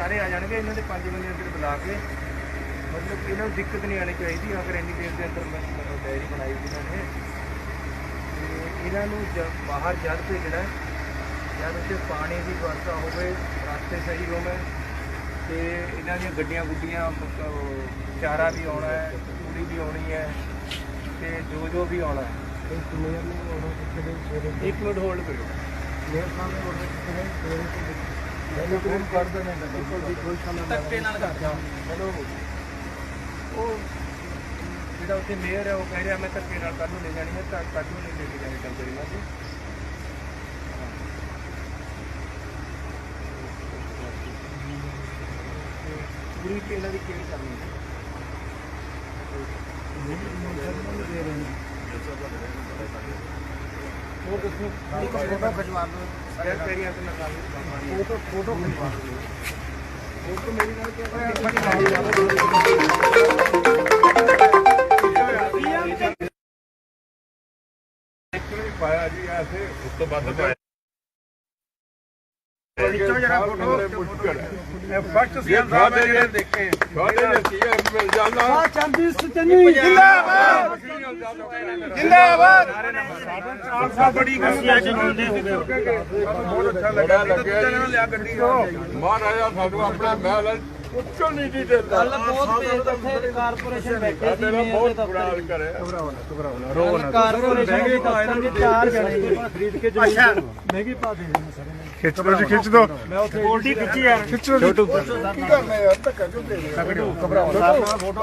सारे आ जाएंगे इन्हों के 5 बंदे अंदर बुला के मतलब इन्हों दिक्कत नहीं आनी चाहिए अगर इन्नी देर के अंदर डायरी बनाई इन्होंने इन्हों बाहर जद भेजना जब उत्ते पानी की व्यवस्था हो रास्ते सही होवे तो इन्हों दी गड्डियां गुड्डियां चारा भी आना है पूरी भी आनी है तो जो भी आना है। एक मिनट होल्ड करो जो उत्थे मेयर है वो कह रहा मैं धक्के नाल कल ले जानी है कल नहीं लेके जानी डंगर इन्हों को पूरी इन्हों की केयर करनी है। फोटो खिंचवा लो फोटो खिंचवा फोटो मेरी पाया जी ऐसे उस तो बाद पाया फर्स्ट सीएम साहब ने देखे मिल जाना जिंदाबाद जिंदाबाद बड़ी बहुत अच्छा लगा लिया गड्डी महाराजा साडू अपना महल ਉੱਚੋ ਨਹੀਂ ਦੀ ਦੇਦਾ ਗੱਲ ਬਹੁਤ ਤੇਜ਼ ਇੱਥੇ ਕਾਰਪੋਰੇਸ਼ਨ ਬੈਠੇ ਸੀ ਬਹੁਤ ਬੁਰਾ ਹਾਲ ਕਰਿਆ ਘਬਰਾਉਣਾ ਕਾਰਪੋਰੇਸ਼ਨ ਦੇ ਦਫ਼ਤਰ ਦੇ 4 ਜਣੇ ਖਰੀਦ ਕੇ ਜੋ ਮਹਿੰਗੀ ਪਾ ਦੇ ਖਿੱਚ ਲੋ ਜੀ ਖਿੱਚ ਦੋ ਮੈਂ ਉੱਥੇ ਗੋਲਡੀ ਖਿੱਚੀ ਯਾਰ ਖਿੱਚੋ ਛੋਟੂ ਕੀ ਕਰਨਾ ਯਾਰ ਧੱਕਾ ਕਿਉਂ ਦੇ ਰਹੇ ਹੋ ਘਬਰਾਉਣਾ ਫੋਟੋ